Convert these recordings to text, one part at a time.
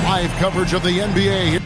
Live coverage of the NBA.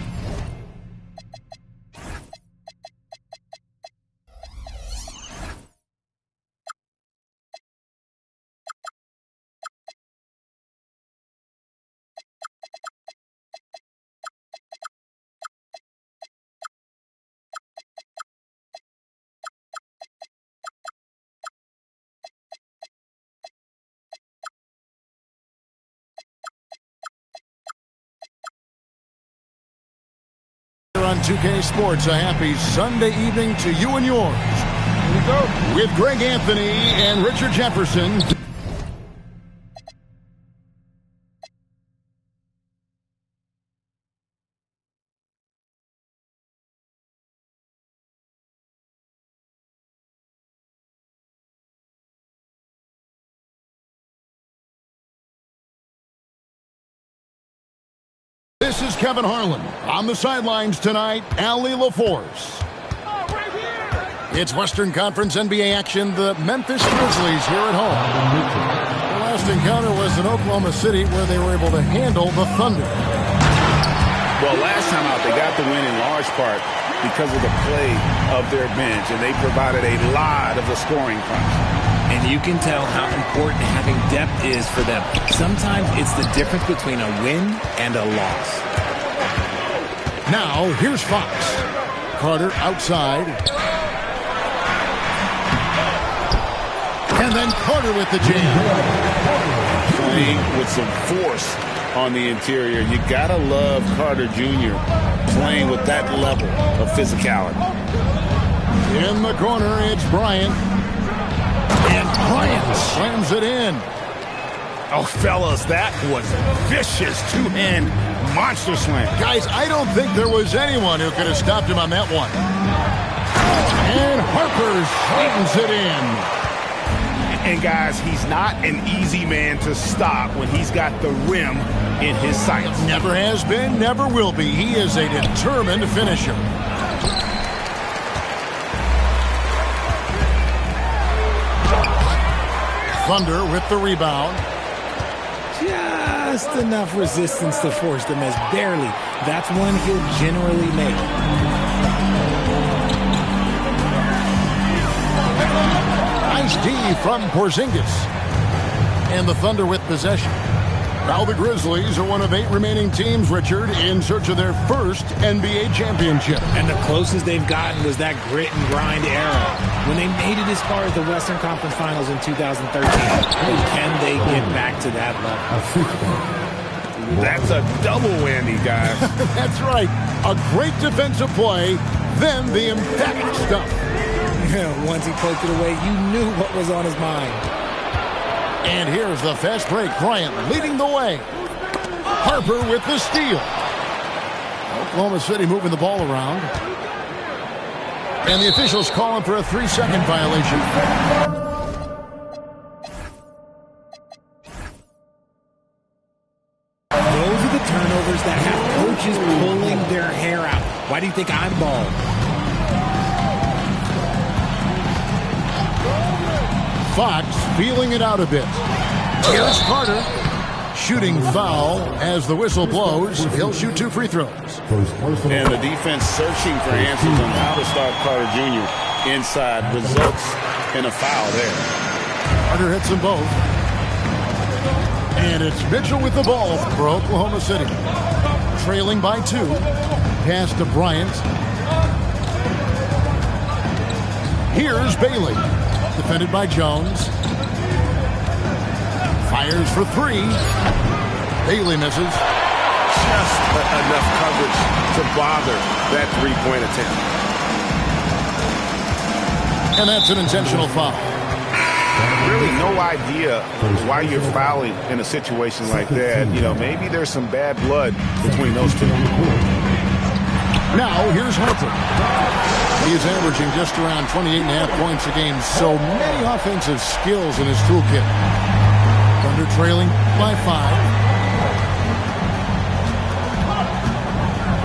On 2K Sports, a happy Sunday evening to you and yours. Here we go. With Greg Anthony and Richard Jefferson. This is Kevin Harlan. On the sidelines tonight, Allie LaForce. It's Western Conference NBA action. The Memphis Grizzlies here at home. The last encounter was in Oklahoma City, where they were able to handle the Thunder. Well, last time out, they got the win in large part because of the play of their bench, and they provided a lot of the scoring punch. And you can tell how important having depth is for them. Sometimes it's the difference between a win and a loss. Now, here's Fox. Carter outside. And then Carter with the jam. Playing with some force on the interior. You gotta love Carter Jr. playing with that level of physicality. In the corner, it's Bryant. And Bryant slams it in. Oh, fellas, that was vicious two-hand monster slam. Guys, I don't think there was anyone who could have stopped him on that one. And Harper slams it in. And, guys, he's not an easy man to stop when he's got the rim in his sights. Never has been, never will be. He is a determined finisher. Thunder with the rebound. Just enough resistance to force the miss. Barely. That's one he'll generally make. Nice D from Porzingis. And the Thunder with possession. Now the Grizzlies are one of 8 remaining teams, Richard, in search of their first NBA championship. And the closest they've gotten was that grit and grind era, when they made it as far as the Western Conference Finals in 2013. Can they get back to that level? That's a double whammy, guys. That's right. A great defensive play, then the emphatic stuff. Once he poked it away, you knew what was on his mind. And here's the fast break. Bryant leading the way. Harper with the steal. Oklahoma City moving the ball around. And the officials calling for a 3-second violation. Those are the turnovers that have coaches pulling their hair out. Why do you think I'm bald? Fox feeling it out a bit. Here's Carter. Shooting foul as the whistle blows. He'll shoot 2 free throws. And the defense searching for answers on how to stop Carter Jr. inside results in a foul there. Carter hits them both. And it's Mitchell with the ball for Oklahoma City. Trailing by 2. Pass to Bryant. Here's Bailey. Defended by Jones. Fires for 3. Bailey misses. Just enough coverage to bother that 3-point attempt. And that's an intentional foul. Really no idea why you're fouling in a situation like that. You know, maybe there's some bad blood between those two. Now, here's Harper. He is averaging just around 28.5 points a game. So many offensive skills in his toolkit. Thunder trailing by 5.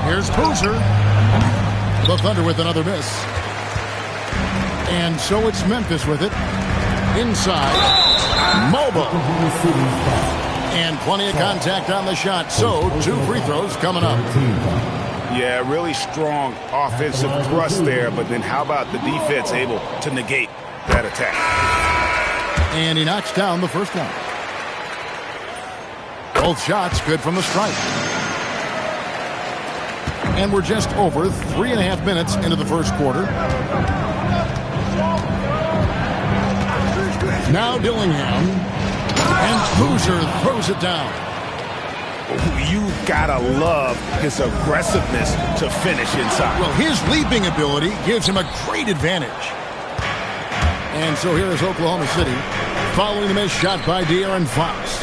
Here's Boozer. The Thunder with another miss. And so it's Memphis with it. Inside. Mobo. And plenty of contact on the shot, so 2 free throws coming up. Yeah, really strong offensive thrust there, but then how about the defense able to negate that attack? And he knocks down the first one. Both shots good from the stripe. And we're just over 3.5 minutes into the first quarter. Now Dillingham. And Boozer throws it down. You gotta love his aggressiveness to finish inside. Well, his leaping ability gives him a great advantage. And so here is Oklahoma City following the missed shot by De'Aaron Fox.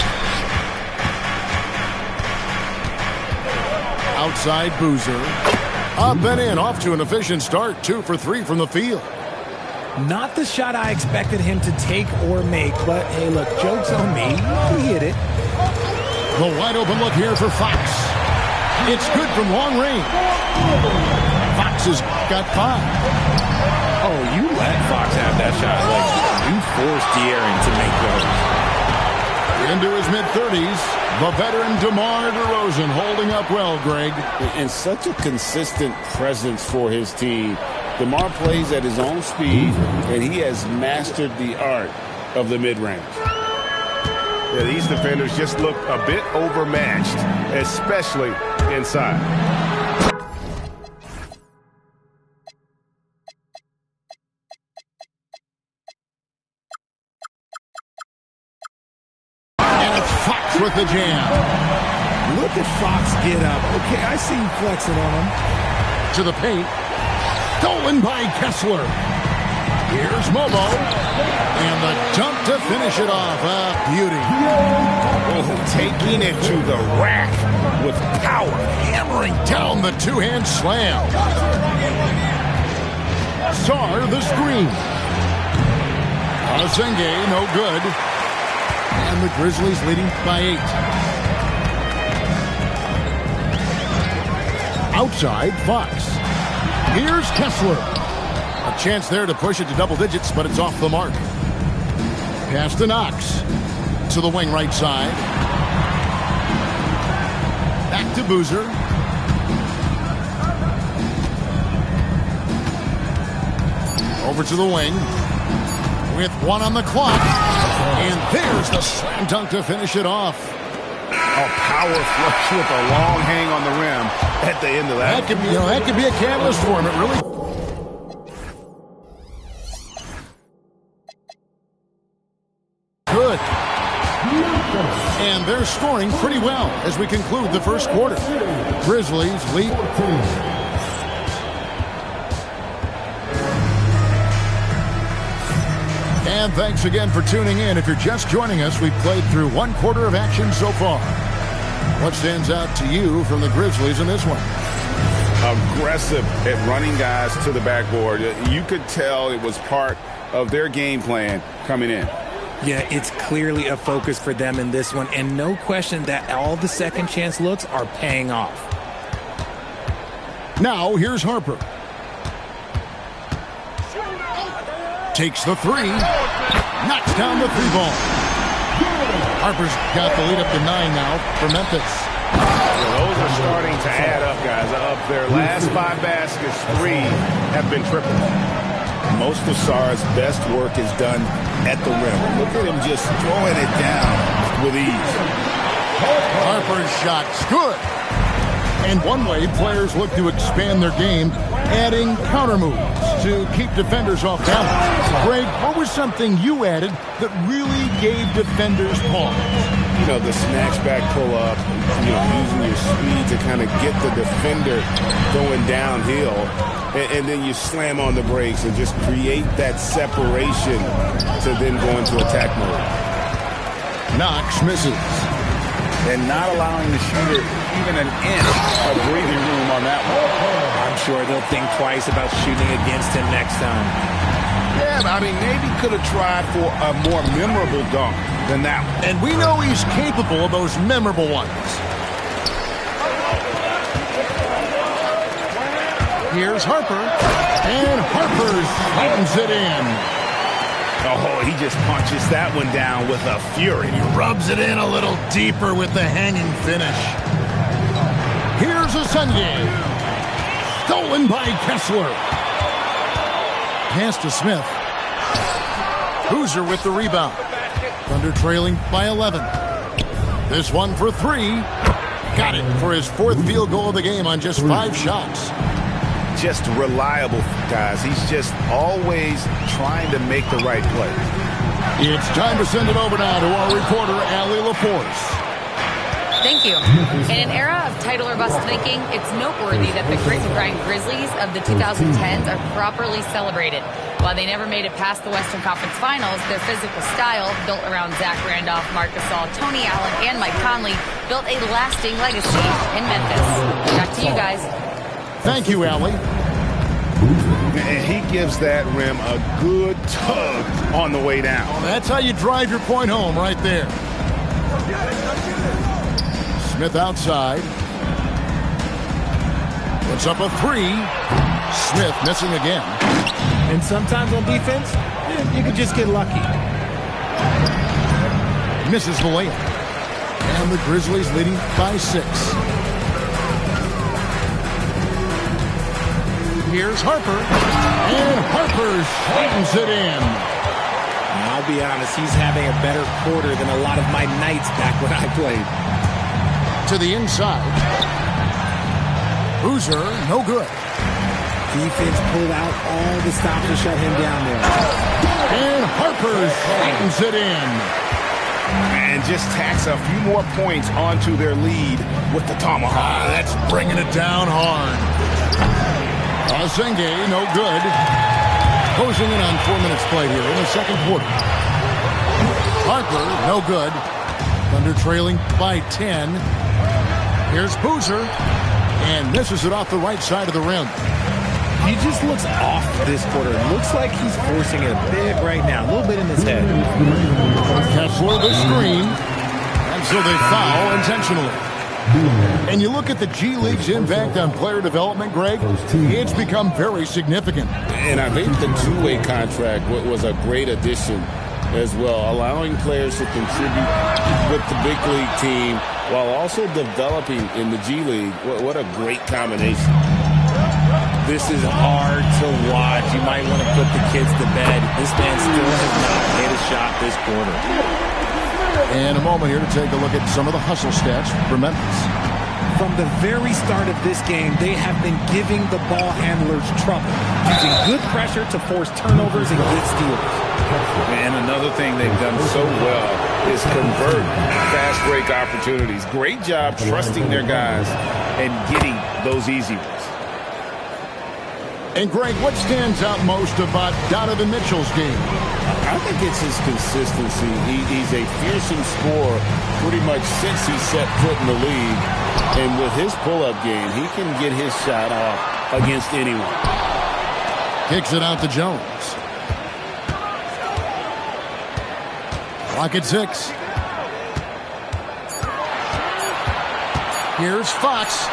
Outside Boozer. Up and in, off to an efficient start. 2 for 3 from the field. Not the shot I expected him to take or make, but hey, look, joke's on me. He hit it. The wide open look here for Fox. It's good from long range. Fox has got 5. Oh, you let Fox have that shot. Like, you forced De'Aaron to make those. Into his mid-30s, the veteran DeMar DeRozan holding up well, Greg. And such a consistent presence for his team. DeMar plays at his own speed, and he has mastered the art of the mid-range. Yeah, these defenders just look a bit overmatched, especially inside. And it's Fox with the jam. Look at Fox get up. Okay, I see him flexing on him. To the paint. Stolen by Kessler. Here's Mobo. And the dunk to finish it off. A beauty. Oh, taking it to the rack with power. Hammering down the two-hand slam. Sarr the screen. Asenge, no good. And the Grizzlies leading by 8. Outside, Fox. Here's Kessler. A chance there to push it to double digits, but it's off the mark. Pass to Knox. To the wing right side. Back to Boozer. Over to the wing. With 1 on the clock. And there's the slam dunk to finish it off. A power flush with a long hang on the rim at the end of that. That could be a catalyst for him. It really. Good. And they're scoring pretty well as we conclude the first quarter. Grizzlies lead. And thanks again for tuning in. If you're just joining us, we've played through 1 quarter of action so far. What stands out to you from the Grizzlies in this one? Aggressive at running guys to the backboard. You could tell it was part of their game plan coming in. Yeah, it's clearly a focus for them in this one, and no question that all the second chance looks are paying off. Now, here's Harper. Takes the 3. Knocks down the 3 ball. Harper's got the lead up to 9 now for Memphis. Well, those are starting to add up, guys. Up their last 5 baskets, 3 have been triple. Most of Sarr's best work is done at the rim. Look at him just throwing it down with ease. Harper's shot's good. And one way players look to expand their game, adding counter moves to keep defenders off balance. Greg, what was something you added that really gave defenders pause? You know, the snatch back pull-up, using your speed to kind of get the defender going downhill, and then you slam on the brakes and just create that separation to then go into attack mode. Knox misses. And not allowing the shooter even an inch of breathing room on that one. I'm sure they'll think twice about shooting against him next time. Yeah, I mean, maybe could have tried for a more memorable dunk than that one. And we know he's capable of those memorable ones. Here's Harper. And Harper slams it in. Oh, he just punches that one down with a fury. He rubs it in a little deeper with the hanging finish. Here's Ascending. Stolen by Kessler. Pass to Smith. Boozer with the rebound. Thunder trailing by 11. This one for 3. Got it for his 4th field goal of the game on just 5 shots. Just reliable, guys. He's just always trying to make the right play. It's time to send it over now to our reporter, Allie LaForce. Thank you. In an era of title or bust thinking, it's noteworthy that the grit and grind Grizzlies of the 2010s are properly celebrated. While they never made it past the Western Conference Finals, their physical style, built around Zach Randolph, Marc Gasol, Tony Allen, and Mike Conley, built a lasting legacy in Memphis. Back to you guys. Thank you, Allie. And he gives that rim a good tug on the way down. That's how you drive your point home right there. Smith outside. Puts up a 3. Smith missing again. And sometimes on defense, you can just get lucky. Misses the layup. And the Grizzlies leading by 6. Here's Harper. And Harper slams it in. Now, I'll be honest, he's having a better quarter than a lot of my nights back when I played. To the inside. Boozer, no good. Defense pulled out all the stops to shut him down there. And Harper slams it in. And just tacks a few more points onto their lead with the tomahawk. That's bringing it down hard. Asenge, no good. Closing in on 4 minutes played here in the second quarter. Harper, no good. Thunder trailing by 10. Here's Boozer. And misses it off the right side of the rim. He just looks off this quarter. Looks like he's forcing it a bit right now. A little bit in his head. Kessler the screen. And so they foul intentionally. And you look at the G League's impact on player development, Greg, it's become very significant. And I think the two-way contract was a great addition as well, allowing players to contribute with the big league team while also developing in the G League. What a great combination. This is hard to watch. You might want to put the kids to bed. This man still has not hit a shot this quarter. And a moment here to take a look at some of the hustle stats for Memphis. From the very start of this game, they have been giving the ball handlers trouble, using good pressure to force turnovers and good steals. And another thing they've done so well is convert fast break opportunities. Great job trusting their guys and getting those easy ones. And, Greg, what stands out most about Donovan Mitchell's game? I think it's his consistency. He's a fearsome scorer pretty much since he set foot in the league. And with his pull-up game, he can get his shot off against anyone. Kicks it out to Jones. Clock at 6. Here's Fox.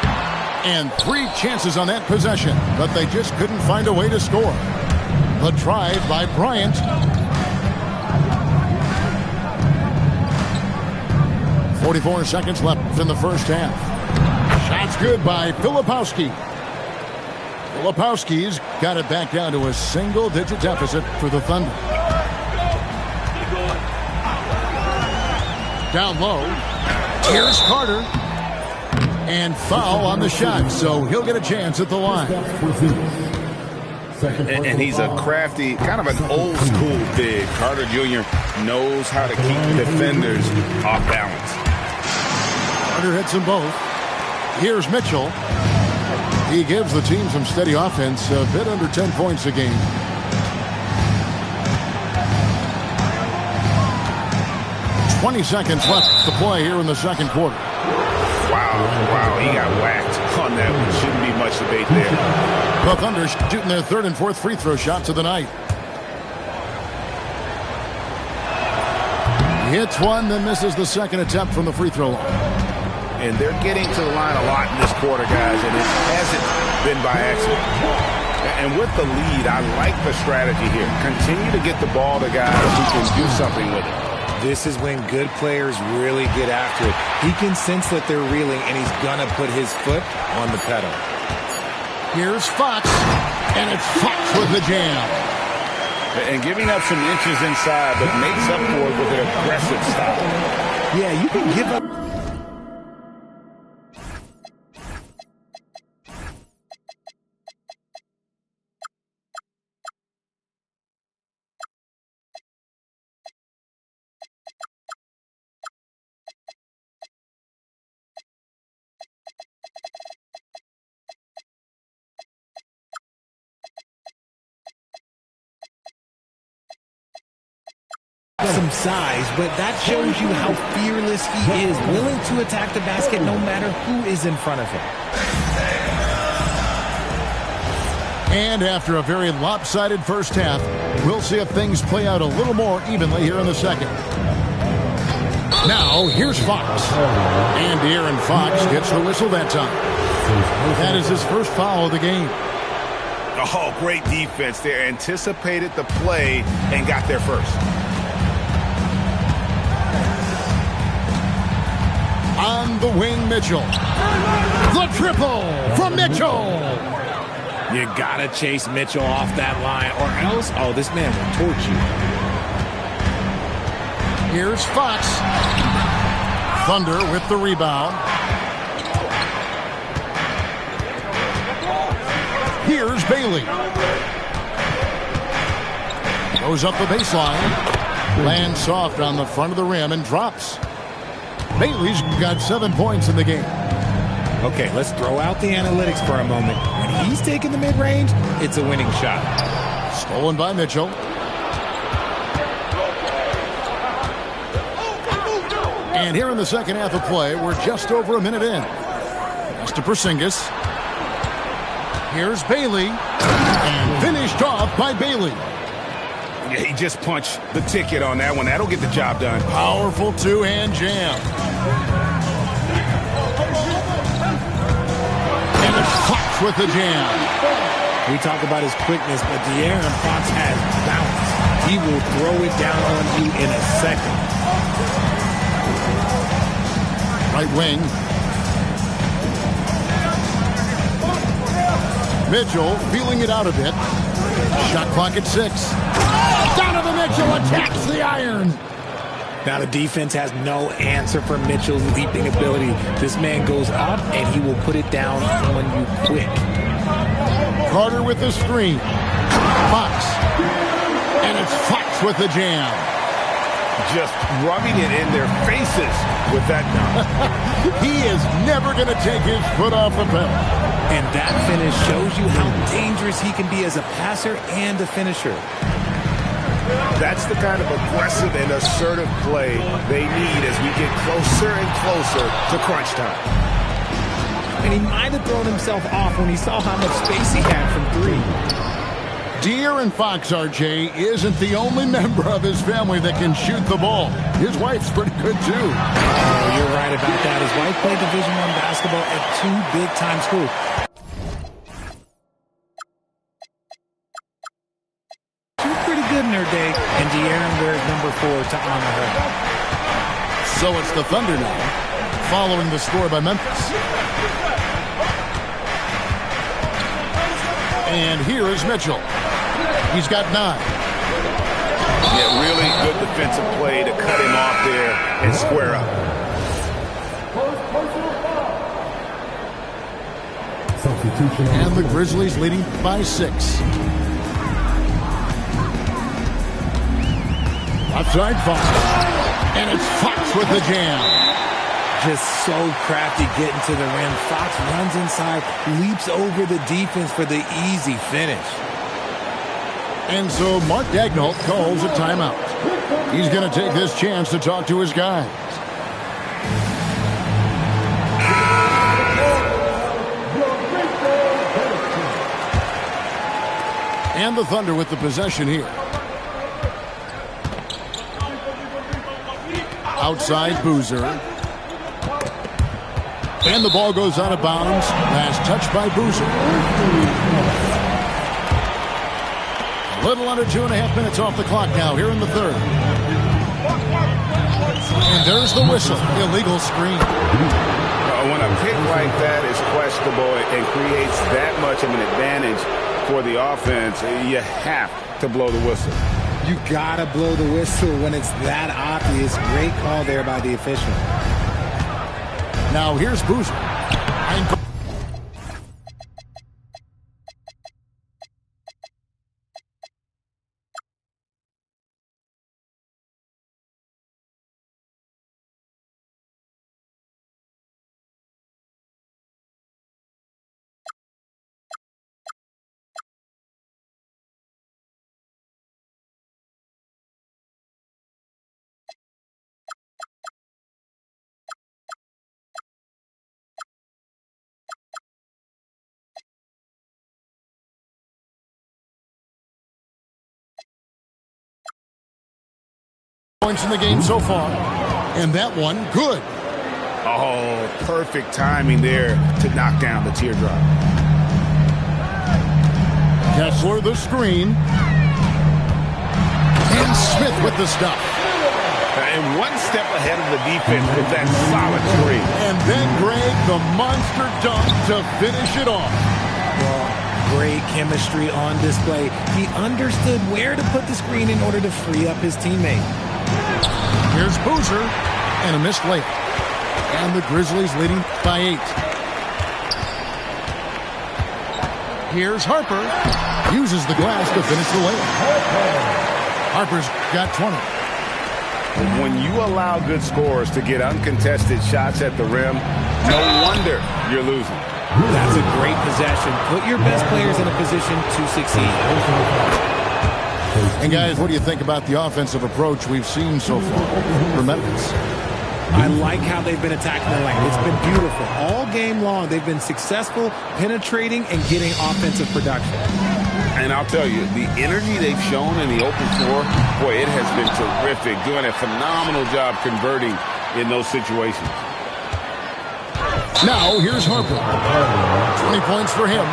And 3 chances on that possession, but they just couldn't find a way to score. The drive by Bryant. .44 seconds left in the first half. Shots good by Filipowski. Filipowski's got it back down to a single-digit deficit for the Thunder. Down low. Here's Carter. And foul on the shot, so he'll get a chance at the line. And he's a crafty, kind of an old-school big. Carter Jr. knows how to keep defenders off balance. Carter hits them both. Here's Mitchell. He gives the team some steady offense, a bit under 10 points a game. .20 seconds left to play here in the second quarter. Wow, he got whacked on that one. Shouldn't be much debate there. The Thunder shooting their 3rd and 4th free throw shots of the night. He hits one, then misses the second attempt from the free throw line. And they're getting to the line a lot in this quarter, guys, and it hasn't been by accident. And with the lead, I like the strategy here. Continue to get the ball to guys who can do something with it. This is when good players really get after it. He can sense that they're reeling, and he's going to put his foot on the pedal. Here's Fox, and it's Fox with the jam. And giving up some inches inside, but makes up for it with an aggressive style. Yeah, you can give up. Some size, but that shows you how fearless he is, willing to attack the basket no matter who is in front of him. And after a very lopsided first half, we'll see if things play out a little more evenly here in the second. Now, here's Fox. And De'Aaron Fox gets the whistle that time. That is his first foul of the game. Oh, great defense there. Anticipated the play and got there first. On the wing, Mitchell. The triple from Mitchell. You gotta chase Mitchell off that line, or else, oh, this man will torch you. Here's Fox. Thunder with the rebound. Here's Bailey. Goes up the baseline. Lands soft on the front of the rim and drops. Bailey's got 7 points in the game. Okay, let's throw out the analytics for a moment. When he's taking the mid-range, it's a winning shot. Stolen by Mitchell. And here in the second half of play, we're just over a minute in. Pass to Porzingis. Here's Bailey. And finished off by Bailey. Yeah, he just punched the ticket on that one. That'll get the job done. Powerful two-hand jam. And it's Fox with the jam. We talk about his quickness, but De'Aaron Fox has bounce. He will throw it down on you in a second. Right wing. Mitchell feeling it out a bit. Shot clock at 6. Donovan Mitchell attacks the iron. Now the defense has no answer for Mitchell's leaping ability. This man goes up and he will put it down on you quick. Carter with the screen. Fox. And it's Fox with the jam. Just rubbing it in their faces with that. He is never going to take his foot off the pedal. And that finish shows you how dangerous he can be as a passer and a finisher. That's the kind of aggressive and assertive play they need as we get closer and closer to crunch time. And he might have thrown himself off when he saw how much space he had from 3. De'Aaron Fox, RJ, isn't the only member of his family that can shoot the ball. His wife's pretty good, too. Oh, you're right about that. His wife played Division I basketball at 2 big-time schools. She was pretty good in her day, and De'Aaron wears number 4 to honor her. So it's the Thunder now, following the score by Memphis. And here is Mitchell. He's got 9. Yeah, really good defensive play to cut him off there and square up. And the Grizzlies leading by 6. Outside Fox. And it's Fox with the jam. Just so crafty getting to the rim. Fox runs inside, leaps over the defense for the easy finish. And so Mark Daigneault calls a timeout. He's going to take this chance to talk to his guys. And the Thunder with the possession here. Outside Boozer. And the ball goes out of bounds. Last touch by Boozer. Little under 2.5 minutes off the clock now here in the third. And there's the whistle. Illegal screen. When a pick like that is questionable and creates that much of an advantage for the offense, you have to blow the whistle. You gotta blow the whistle when it's that obvious. Great call there by the official. Now here's Boozer. Points in the game so far, and that one good. Oh, perfect timing there to knock down the teardrop. Kessler the screen, and Smith with the stop. And one step ahead of the defense with that solid three. And then Greg, the monster dunk to finish it off. Well, great chemistry on display. He understood where to put the screen in order to free up his teammate. Here's Boozer, and a missed layup. And the Grizzlies leading by 8. Here's Harper. Uses the glass to finish the layup. Harper's got 20. When you allow good scorers to get uncontested shots at the rim, no wonder you're losing. That's a great possession. Put your best players in a position to succeed. And guys, what do you think about the offensive approach we've seen so far for Memphis? I like how they've been attacking the lane. It's been beautiful. All game long, they've been successful penetrating and getting offensive production. And I'll tell you, the energy they've shown in the open floor, boy, it has been terrific. Doing a phenomenal job converting in those situations. Now, here's Harper. 20 points for him.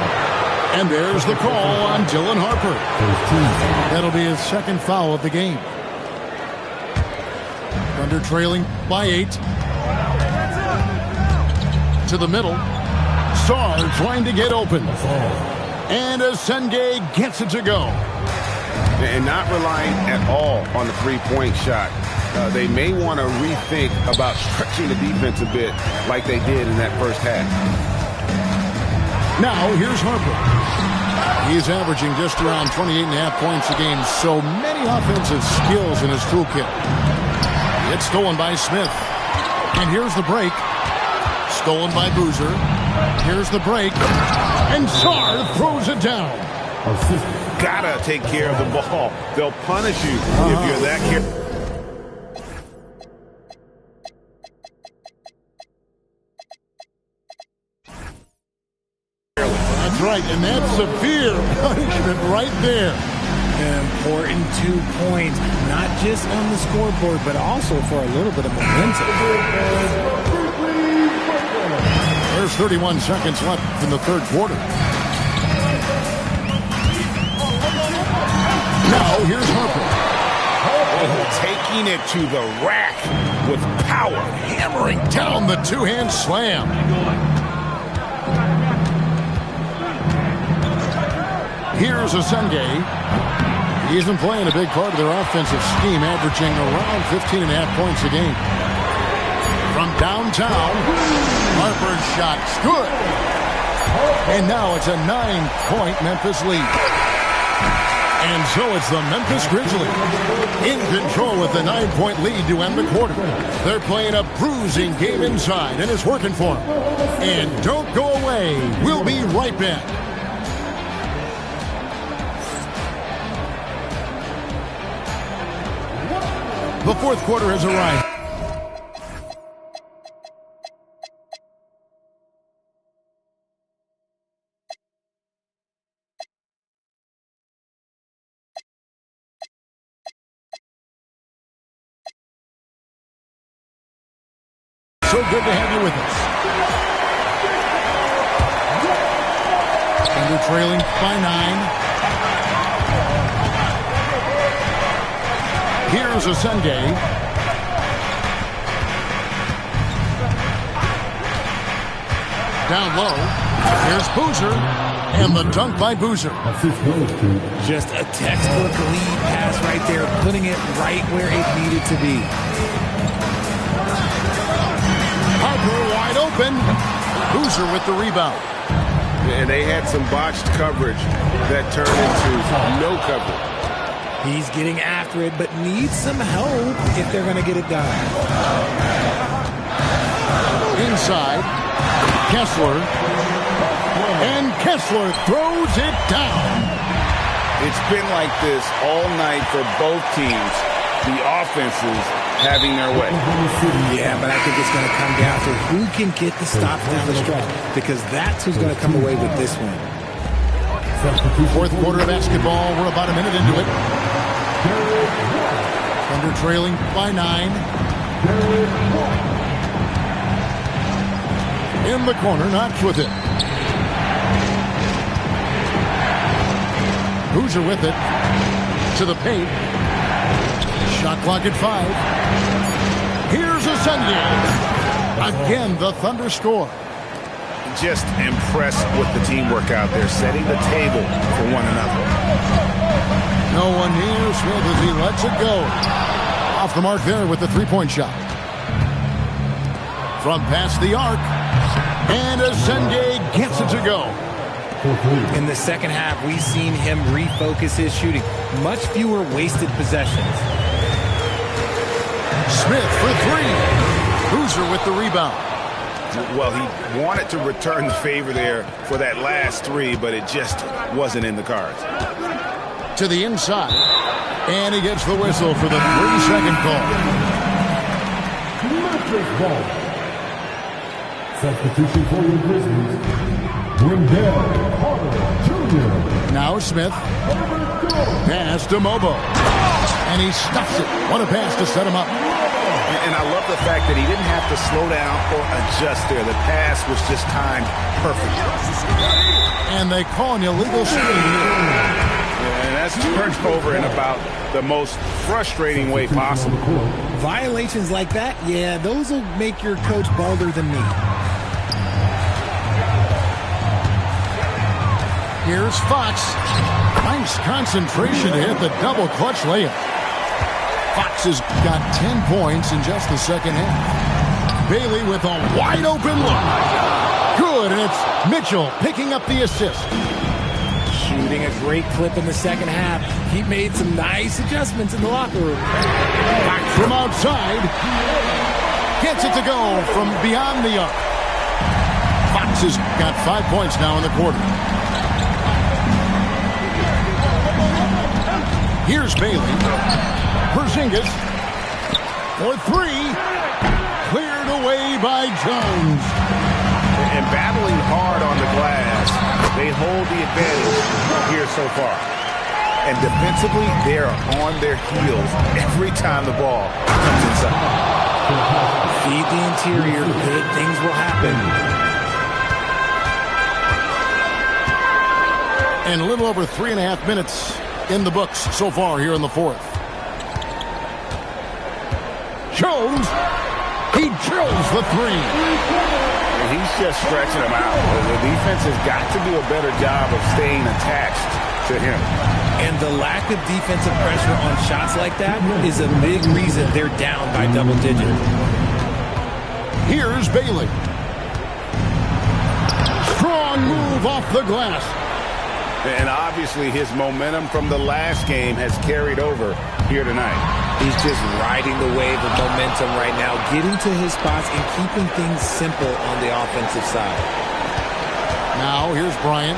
And there's the call on Dylan Harper. That'll be his second foul of the game. Thunder trailing by 8. To the middle. Sarr trying to get open. And Asenge gets it to go. And not relying at all on the three-point shot. They may want to rethink about stretching the defense a bit like they did in that first half. Now, here's Harper. He's averaging just around 28.5 points a game. So many offensive skills in his toolkit. It's stolen by Smith. And here's the break. Stolen by Boozer. Here's the break. And Sarr throws it down. Gotta take care of the ball. They'll punish you if you're that careful. That's right, and that's severe punishment right there. An important 2 points, not just on the scoreboard, but also for a little bit of momentum. There's 31 seconds left in the third quarter. Now, here's Harper. Taking it to the rack with power. Hammering down the two-hand slam. Here's Asenge. He's been playing a big part of their offensive scheme, averaging around 15.5 points a game. From downtown, Harper's shot's good. And now it's a 9-point Memphis lead. And so it's the Memphis Grizzlies in control with the 9-point lead to end the quarter. They're playing a bruising game inside, and it's working for them. And don't go away. We'll be right back. The fourth quarter has arrived. So good to have you with us. Thunder trailing by 9. Here's Asenge. Down low. Here's Boozer. And the dunk by Boozer. Just a textbook lead pass right there, putting it right where it needed to be. Harper wide open. Boozer with the rebound. And they had some botched coverage that turned into no coverage. He's getting after it, but needs some help if they're going to get it done. Inside, Kessler. And Kessler throws it down. It's been like this all night for both teams. The offenses having their way. Yeah, but I think it's going to come down to who can get the stops down the stretch, because that's who's going to come away with this one. Fourth quarter of basketball. We're about a minute into it. Thunder trailing by 9. In the corner, Knox with it. Boozer with it. To the paint. Shot clock at 5. Here's Asenge. Again, the Thunder score. Just impressed with the teamwork out there, setting the table for one another. No one near Smith as he lets it go. Off the mark there with the three-point shot. From past the arc. And Asenge gets it to go. In the second half, we've seen him refocus his shooting. Much fewer wasted possessions. Smith for 3. Boozer with the rebound. Well, he wanted to return the favor there for that last 3, but it just wasn't in the cards. To the inside. And he gets the whistle for the 3-second call. Substitution for the Grizzlies. Wendell Carter Jr. Now Smith. Pass to Mobo. And he stuffs it. What a pass to set him up. And I love the fact that he didn't have to slow down or adjust there. The pass was just timed perfectly. And they call an illegal screen here. And that's turnover in about the most frustrating way possible. Violations like that, yeah, those will make your coach balder than me. Here's Fox. Nice concentration to hit the double clutch layup. Fox has got 10 points in just the second half. Bailey with a wide open look. Good, and it's Mitchell picking up the assist. Shooting a great clip in the second half. He made some nice adjustments in the locker room. Fox from outside. Gets it to go from beyond the arc. Fox has got 5 points now in the quarter. Here's Bailey. Porzingis for 3. Cleared away by Jones. And battling hard on the glass, they hold the advantage here so far. And defensively, they are on their heels every time the ball comes inside. Feed the interior, good things will happen. And a little over 3.5 minutes in the books so far here in the fourth. Jones, he drills the 3. And he's just stretching them out. The defense has got to do a better job of staying attached to him. And the lack of defensive pressure on shots like that is a big reason they're down by double digits. Here's Bailey. Strong move off the glass. And obviously his momentum from the last game has carried over here tonight. He's just riding the wave of momentum right now, getting to his spots and keeping things simple on the offensive side. Now here's Bryant.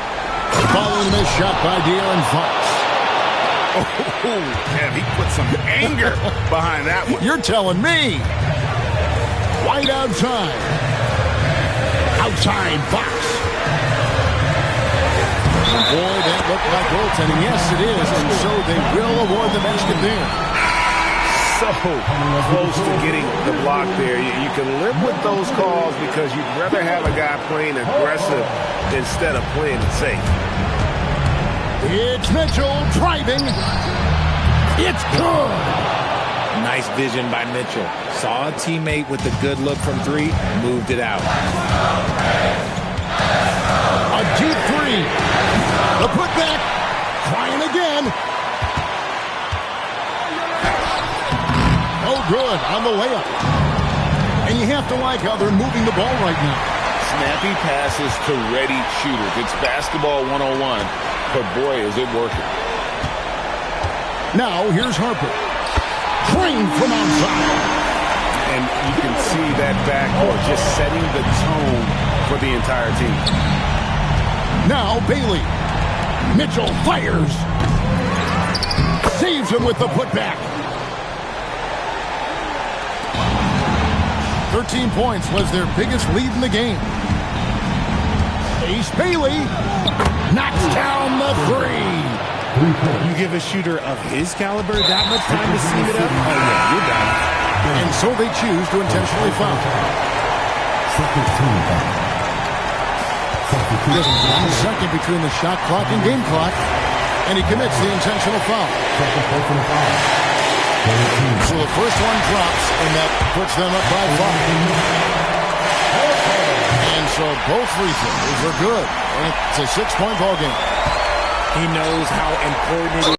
Following the missed shot by De'Aaron Fox. Oh, damn, he put some anger behind that one. You're telling me. White outside. Outside Fox. Boy, that looked like goaltending. Yes, it is, and so they will award the basket there. So close to getting the block there. You can live with those calls because you'd rather have a guy playing aggressive instead of playing it safe. It's Mitchell driving. It's good. Nice vision by Mitchell. Saw a teammate with a good look from three, moved it out. A deep three. The putback. Trying again. Oh, good on the layup. And you have to like how they're moving the ball right now. Snappy passes to ready shooters. It's basketball 101, but boy, is it working. Now, here's Harper. Trained from outside. And you can see that backcourt just setting the tone for the entire team. Now, Bailey. Mitchell fires. Saves him with the putback. 13 points was their biggest lead in the game. Ace Bailey knocks down the three. You give a shooter of his caliber that much time to seam it up? Oh, yeah, you're done. And so they choose to intentionally foul. Just 1 second between the shot clock and game clock, and he commits the intentional foul. So the first one drops, and that puts them up by 5. And so both free throws are good. And it's a 6-point ball game. He knows how important it is.